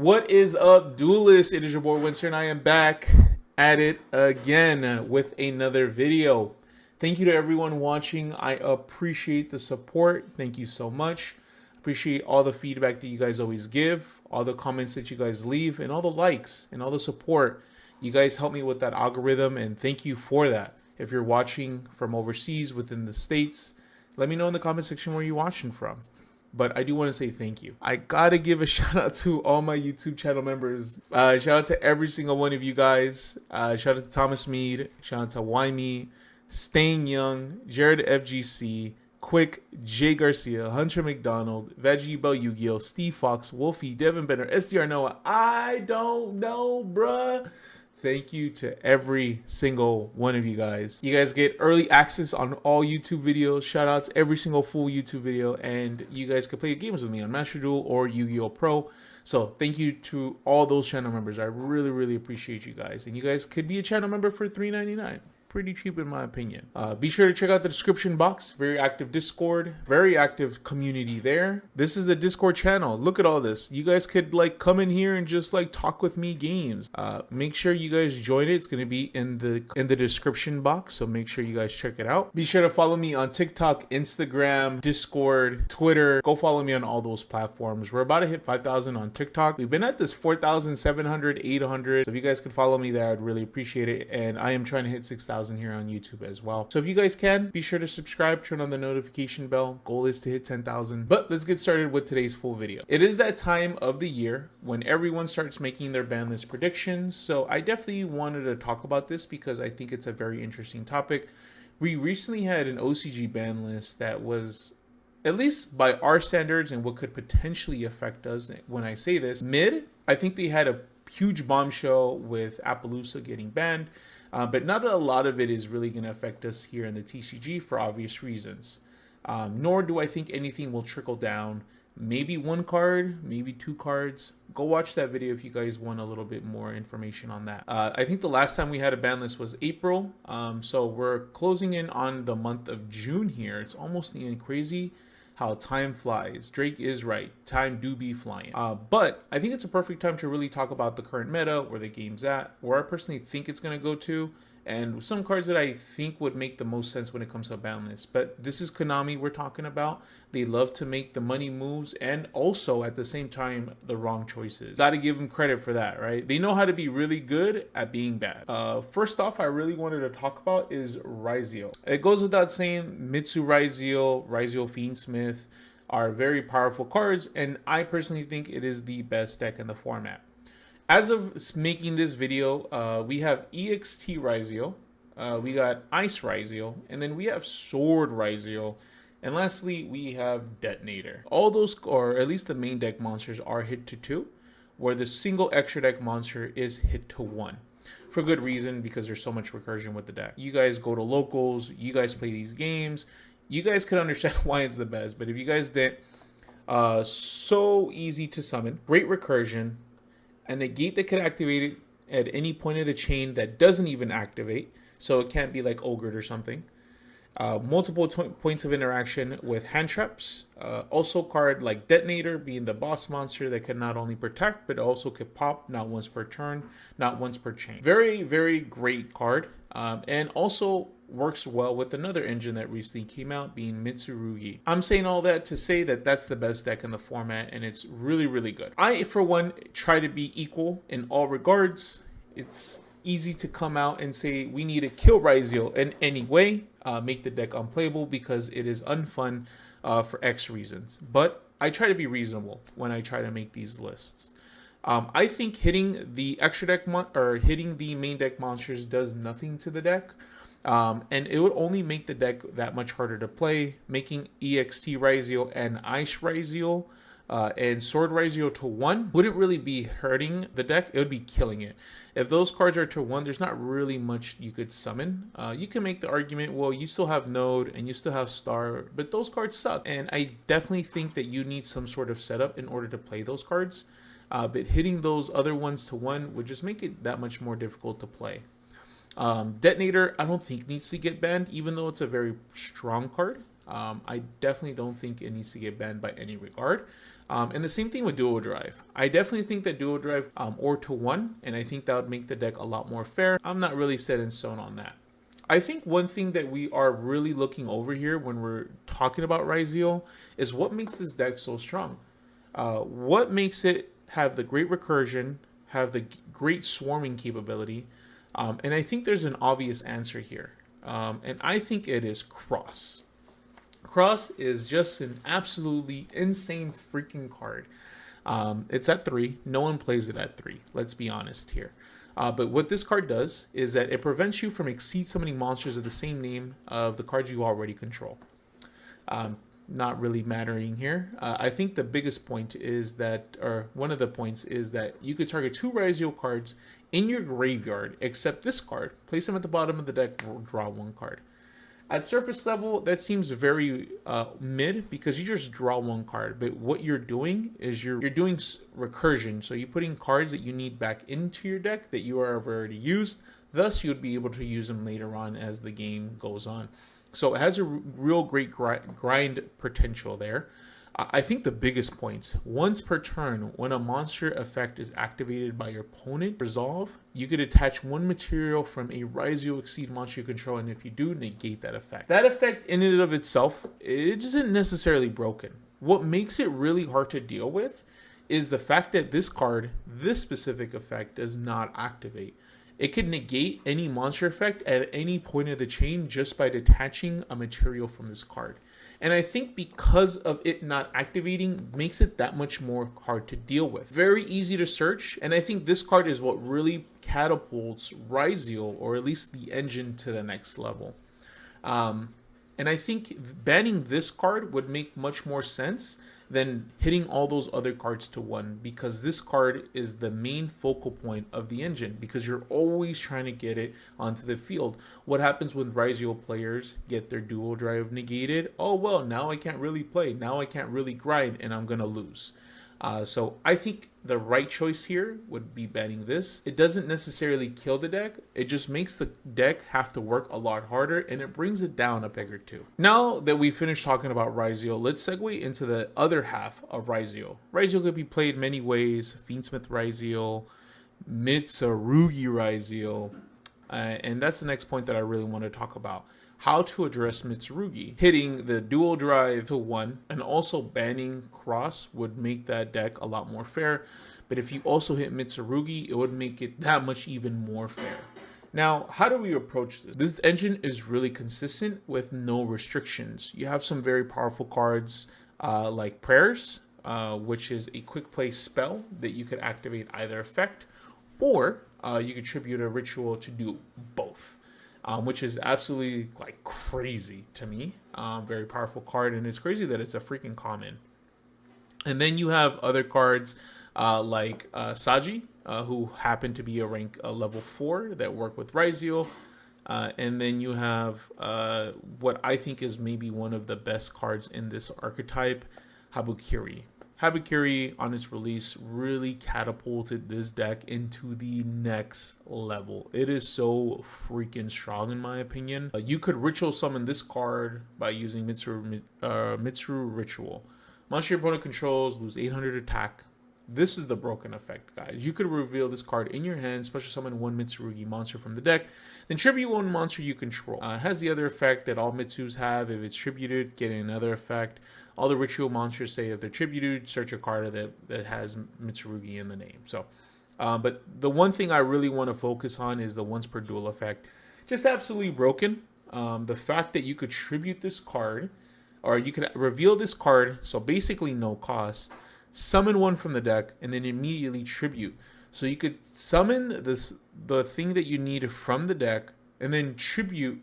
What is up, duelists? It is your boy Winston, and I am back at it again with another video. Thank you to everyone watching. I appreciate the support. Thank you so much. Appreciate all the feedback that you guys always give, all the comments that you guys leave, and all the likes and all the support. You guys help me with that algorithm, and thank you for that. If you're watching from overseas, within the States, let me know in the comment section where you're watching from. But I do want to say thank you. I gotta give a shout out to all my YouTube channel members. Shout out to every single one of you guys. Shout out to Thomas Mead. Shout out to YMe, Staying Young, Jared FGC, Quick, Jay Garcia, Hunter McDonald, Veggie Bell YuGiOh, Steve Fox, Wolfie, Devin Benner, SDR Noah. I don't know, bruh. Thank you to every single one of you guys. You guys get early access on all YouTube videos. Shout out to every single full YouTube video. And you guys can play games with me on Master Duel or YuGiOh Pro. So thank you to all those channel members. I really, really appreciate you guys. And you guys could be a channel member for $3.99. Pretty cheap in my opinion. Be sure to check out the description box. Very active Discord, very active community there. This is the Discord channel. Look at all this. You guys could like come in here and just like talk with me games. Make sure you guys join it. It's going to be in the description box, so make sure you guys check it out. Be sure to follow me on TikTok, Instagram, Discord, Twitter. Go follow me on all those platforms. We're about to hit 5,000 on TikTok. We've been at this 4,700, 800. So if you guys could follow me there, I'd really appreciate it. And I am trying to hit 6,000 here on YouTube as well. So if you guys can, be sure to subscribe, turn on the notification bell. Goal is to hit 10,000. But let's get started with today's full video. It is that time of the year when everyone starts making their ban list predictions. So I definitely wanted to talk about this because I think it's a very interesting topic. We recently had an OCG ban list that was, at least by our standards and what could potentially affect us when I say this, mid. I think they had a huge bombshell with Appaloosa getting banned. But not a lot of it is really going to affect us here in the TCG for obvious reasons. Nor do I think anything will trickle down. Maybe one card, maybe two cards. Go watch that video if you guys want a little bit more information on that. I think the last time we had a ban list was April. So we're closing in on the month of June here. It's almost the end. Crazy how time flies. Drake is right. Time do be flying. But I think it's a perfect time to really talk about the current meta, where the game's at, where I personally think it's going to go to, and some cards that I think would make the most sense when it comes to a ban list. But this is Konami we're talking about. They love to make the money moves and also at the same time the wrong choices. Got to give them credit for that, right? They know how to be really good at being bad. First off, I really wanted to talk about is YuGiOh. It goes without saying, Mitsarugi Rise, YuGiOh Fiendsmith are very powerful cards, and I personally think it is the best deck in the format. As of making this video, we have EXT YuGiOh, we got Ice YuGiOh, and then we have Sword YuGiOh, and lastly, we have Detonator. All those, or at least the main deck monsters, are hit to 2, where the single extra deck monster is hit to 1. For good reason, because there's so much recursion with the deck. You guys go to locals, you guys play these games, you guys can understand why it's the best, but if you guys didn't, so easy to summon, great recursion, and a gate that could activate it at any point of the chain that doesn't even activate, so it can't be like Ogred or something. Multiple points of interaction with hand traps. Also card like Detonator being the boss monster that can not only protect but also could pop not once per turn, not once per chain. Very, very great card, and also works well with another engine that recently came out, being Mitsarugi. I'm saying all that to say that that's the best deck in the format, and it's really, really good. I, for one, try to be equal in all regards. It's easy to come out and say we need to kill YuGiOh in any way, make the deck unplayable because it is unfun for X reasons. But I try to be reasonable when I try to make these lists. I think hitting the extra deck or hitting the main deck monsters does nothing to the deck. And it would only make the deck that much harder to play, making EXT YuGiOh and Ice YuGiOh and Sword YuGiOh to 1 wouldn't really be hurting the deck. It would be killing it. If those cards are to 1, there's not really much you could summon. You can make the argument, well, you still have Node and you still have Star, but those cards suck. And I definitely think that you need some sort of setup in order to play those cards. But hitting those other ones to 1 would just make it that much more difficult to play. Detonator, I don't think needs to get banned, even though it's a very strong card. I definitely don't think it needs to get banned by any regard. And the same thing with dual drive. I definitely think that dual drive or to one, and I think that would make the deck a lot more fair. I'm not really set in stone on that. I think one thing that we are really looking over here when we're talking about YuGiOh is what makes this deck so strong. What makes it have the great recursion, have the great swarming capability, and I think there's an obvious answer here. And I think it is Cross. Cross is just an absolutely insane freaking card. It's at 3. No one plays it at 3. Let's be honest here. But what this card does is that it prevents you from exceed summoning monsters of the same name of the cards you already control. Not really mattering here. I think the biggest point is that, or one of the points is that you could target 2 YuGiOh cards in your graveyard, except this card. Place them at the bottom of the deck, draw 1 card. At surface level, that seems very mid because you just draw 1 card. But what you're doing is you're doing recursion. So you're putting cards that you need back into your deck that you have already used. Thus, you'd be able to use them later on as the game goes on. So it has a real great grind potential there. I think the biggest point, once per turn, when a monster effect is activated by your opponent, resolve, you could attach 1 material from a YuGiOh Exceed monster you control, and if you do, negate that effect. That effect in and of itself, it isn't necessarily broken. What makes it really hard to deal with is the fact that this card, this specific effect, does not activate. It could negate any monster effect at any point of the chain just by detaching a material from this card. And I think because of it not activating makes it that much more hard to deal with. Very easy to search, and I think this card is what really catapults YuGiOh, or at least the engine, to the next level. And I think banning this card would make much more sense than hitting all those other cards to 1, because this card is the main focal point of the engine, because you're always trying to get it onto the field. What happens when YuGiOh players get their dual drive negated? Oh, well, now I can't really play. Now I can't really grind, and I'm going to lose. So I think the right choice here would be banning this. It doesn't necessarily kill the deck. It just makes the deck have to work a lot harder, and it brings it down a peg or 2. Now that we finished talking about YuGiOh, let's segue into the other half of YuGiOh. YuGiOh could be played many ways. Fiendsmith YuGiOh, Mitsarugi YuGiOh, and that's the next point that I really want to talk about. How to address Mitsarugi. Hitting the dual drive to 1 and also banning Cross would make that deck a lot more fair. But if you also hit Mitsarugi, it would make it that much even more fair. Now, how do we approach this? This engine is really consistent with no restrictions. You have some very powerful cards like Prayers, which is a quick play spell that you could activate either effect, or you could tribute a ritual to do both. Which is absolutely like crazy to me. Very powerful card, and it's crazy that it's a freaking common. And then you have other cards like Saji, who happen to be a rank level 4 that work with YuGiOh. And then you have what I think is maybe one of the best cards in this archetype, Habukiri. Habukiri, on its release, really catapulted this deck into the next level. It is so freaking strong, in my opinion. You could ritual summon this card by using Mitsuru Ritual. Monster your opponent controls, lose 800 attack. This is the broken effect, guys. You could reveal this card in your hand, special summon 1 Mitsarugi monster from the deck, then tribute 1 monster you control. It has the other effect that all Mitsus have. If it's tributed, get another effect. All the ritual monsters say if they're tributed, search a card that has Mitsarugi in the name. So, but the one thing I really want to focus on is the once per duel effect. Just absolutely broken. The fact that you could tribute this card, or you could reveal this card, so basically no cost, summon 1 from the deck, and then immediately tribute. So you could summon the thing that you need from the deck, and then tribute.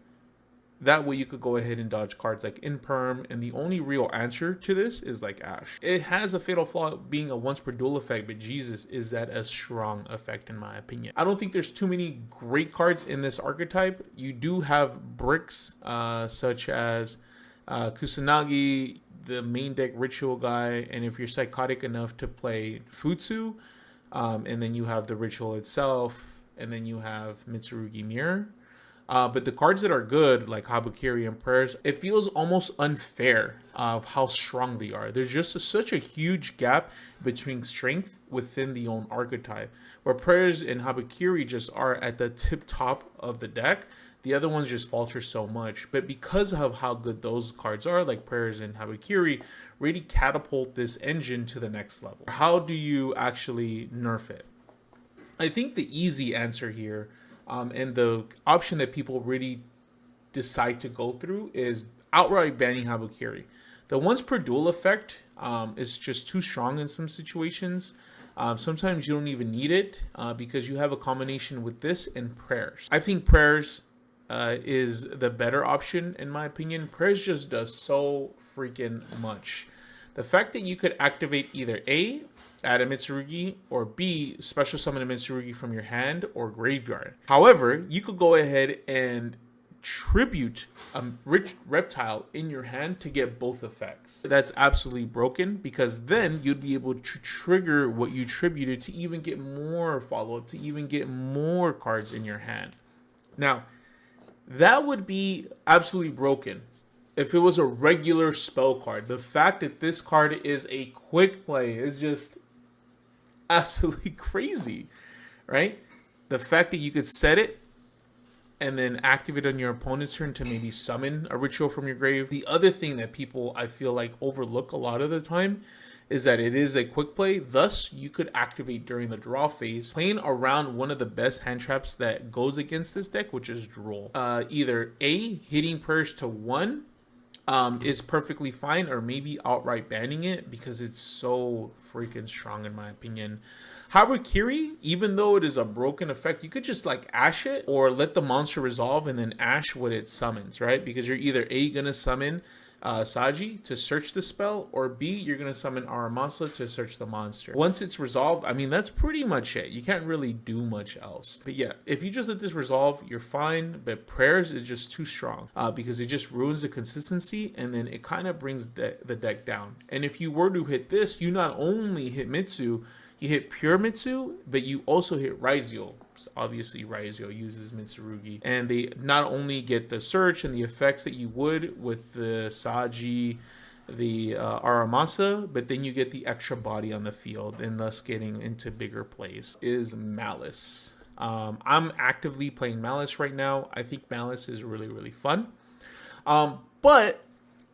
That way you could go ahead and dodge cards like Imperm, and the only real answer to this is like Ash. It has a fatal flaw being a once per duel effect, but Jesus, is that a strong effect in my opinion. I don't think there's too many great cards in this archetype. You do have bricks such as Kusanagi, the main deck ritual guy, and if you're psychotic enough to play Futsu, and then you have the ritual itself, and then you have Mitsarugi Mirror. But the cards that are good, like Habakiri and Prayers, it feels almost unfair of how strong they are. There's just such a huge gap between strength within the own archetype, where Prayers and Habakiri just are at the tip top of the deck. The other ones just falter so much. But because of how good those cards are, like Prayers and Habakiri, really catapult this engine to the next level. How do you actually nerf it? I think the easy answer here, and the option that people really decide to go through, is outright banning Habakiri. The once per duel effect is just too strong in some situations. Sometimes you don't even need it because you have a combination with this and Prayers. I think Prayers is the better option in my opinion. Prayers just does so freaking much. The fact that you could activate either A, add a Mitsarugi, or B, special summon a Mitsarugi from your hand or graveyard. However, you could go ahead and tribute a rich reptile in your hand to get both effects. That's absolutely broken, because then you'd be able to trigger what you tributed to even get more follow-up, to even get more cards in your hand. Now, that would be absolutely broken if it was a regular spell card. The fact that this card is a quick play is just absolutely crazy, right? The fact that you could set it and then activate on your opponent's turn to maybe summon a ritual from your grave. The other thing that people, I feel like, overlook a lot of the time is that it is a quick play. Thus, you could activate during the draw phase, playing around one of the best hand traps that goes against this deck, which is Drool. Either A, hitting Prayers to 1 is perfectly fine, or maybe outright banning it because it's so freaking strong in my opinion. Habakiri, even though it is a broken effect, you could just like ash it or let the monster resolve and then ash what it summons, right? Because you're either A, gonna summon Saji to search the spell, or B, you're gonna summon Aramasa to search the monster. Once it's resolved, I mean, that's pretty much it. You can't really do much else. But yeah, if you just let this resolve, you're fine. But Prayers is just too strong because it just ruins the consistency, and then it kind of brings the deck down. And if you were to hit this, you not only hit Mitsu, you hit pure Mitsu, but you also hit YuGiOh. So obviously, YuGiOh uses Mitsarugi, and they not only get the search and the effects that you would with the Saji, the Aramasa, but then you get the extra body on the field, and thus getting into bigger plays. Is Malice. I'm actively playing Malice right now. I think Malice is really, really fun. But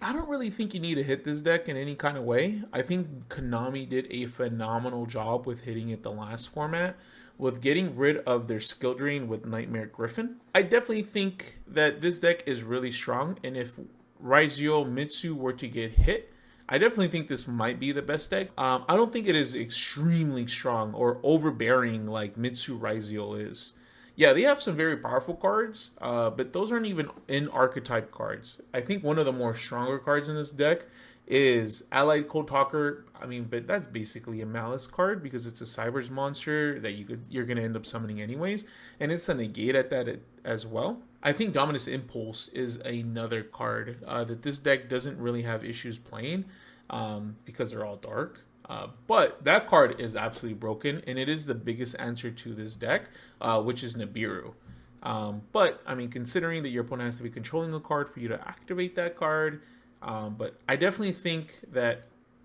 I don't really think you need to hit this deck in any kind of way. I think Konami did a phenomenal job with hitting it the last format, with getting rid of their skill drain with Nightmare Griffin. I definitely think that this deck is really strong, and if YuGiOh Mitsu were to get hit, I definitely think this might be the best deck. I don't think it is extremely strong or overbearing like Mitsu YuGiOh is. Yeah, they have some very powerful cards, but those aren't even in archetype cards. I think one of the more stronger cards in this deck is Allied Cold Talker. I mean, but that's basically a Malice card because it's a Cyber's monster that you're gonna end up summoning anyways, and it's a negate at that as well. I think Dominus Impulse is another card that this deck doesn't really have issues playing because they're all dark. But that card is absolutely broken, and it is the biggest answer to this deck, which is Nibiru. But, I mean, considering that your opponent has to be controlling a card for you to activate that card, but I definitely think that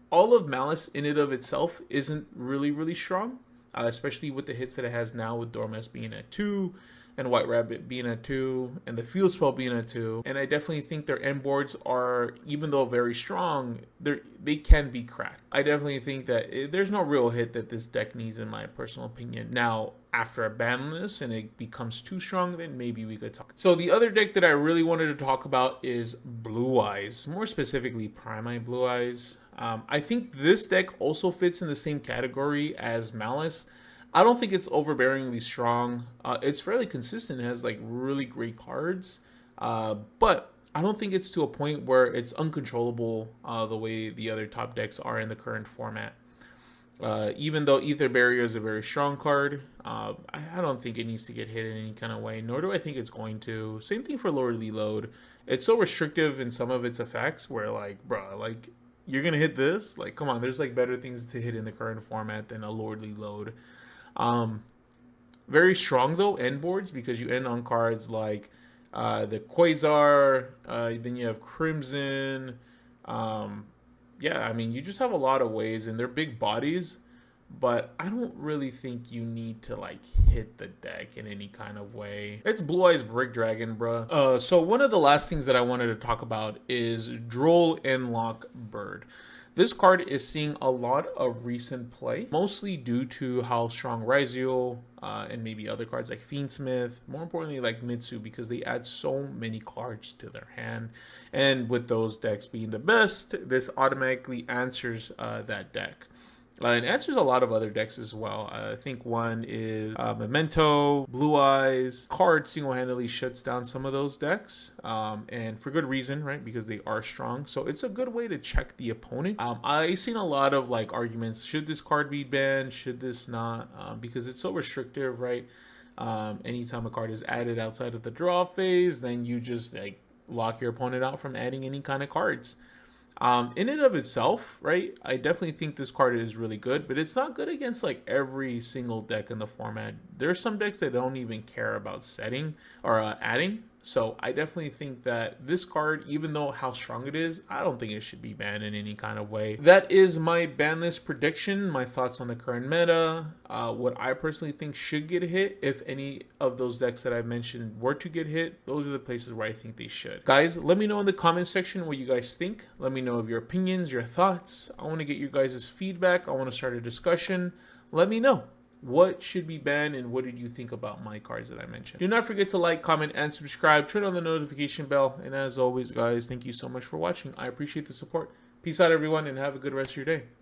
all of Malice in and of itself isn't really, really strong, especially with the hits that it has now, with Dormes being at 2, and White Rabbit being at 2, and the Field Spell being at 2. And I definitely think their end boards are, even though very strong, they can be cracked. I definitely think that there's no real hit that this deck needs, in my personal opinion. Now, after I ban this and it becomes too strong, then maybe we could talk. So the other deck that I really wanted to talk about is Blue Eyes, more specifically Prime Blue Eyes. I think this deck also fits in the same category as Malice. I don't think it's overbearingly strong. It's fairly consistent. It has like really great cards, but I don't think it's to a point where it's uncontrollable the way the other top decks are in the current format. Even though Ether Barrier is a very strong card, I don't think it needs to get hit in any kind of way, nor do I think it's going to. Same thing for Lordly Load. It's so restrictive in some of its effects where, like, bruh, like, you're going to hit this? Like, come on, there's like better things to hit in the current format than a Lordly Load. Very strong though end boards, because you end on cards like the Quasar, then you have Crimson. Yeah, I mean, you just have a lot of ways, and they're big bodies, but I don't really think you need to like hit the deck in any kind of way. It's Blue Eyes Brick Dragon, bruh. So one of the last things that I wanted to talk about is Drool Lock Bird. This card is seeing a lot of recent play, mostly due to how strong YuGiOh and maybe other cards like Fiendsmith, more importantly like Mitsu, because they add so many cards to their hand. And with those decks being the best, this automatically answers that deck. And answers a lot of other decks as well. I think one is Memento, Blue Eyes. Card single-handedly shuts down some of those decks, and for good reason, right? Because they are strong. So it's a good way to check the opponent. I've seen a lot of like arguments: should this card be banned? Should this not? Because it's so restrictive, right? Anytime a card is added outside of the draw phase, then you just like lock your opponent out from adding any kind of cards. In and of itself, right, I definitely think this card is really good, but it's not good against like every single deck in the format. There's some decks that don't even care about setting or adding. So I definitely think that this card, even though how strong it is, I don't think it should be banned in any kind of way. That is my ban list prediction, my thoughts on the current meta, what I personally think should get hit. If any of those decks that I mentioned were to get hit, those are the places where I think they should. Guys, let me know in the comment section what you guys think. Let me know of your opinions, your thoughts. I want to get you guys' feedback. I want to start a discussion. Let me know. What should be banned and what did you think about my cards that I mentioned? Do not forget to like, comment, and subscribe. Turn on the notification bell. And as always, guys, thank you so much for watching. I appreciate the support. Peace out, everyone, and have a good rest of your day.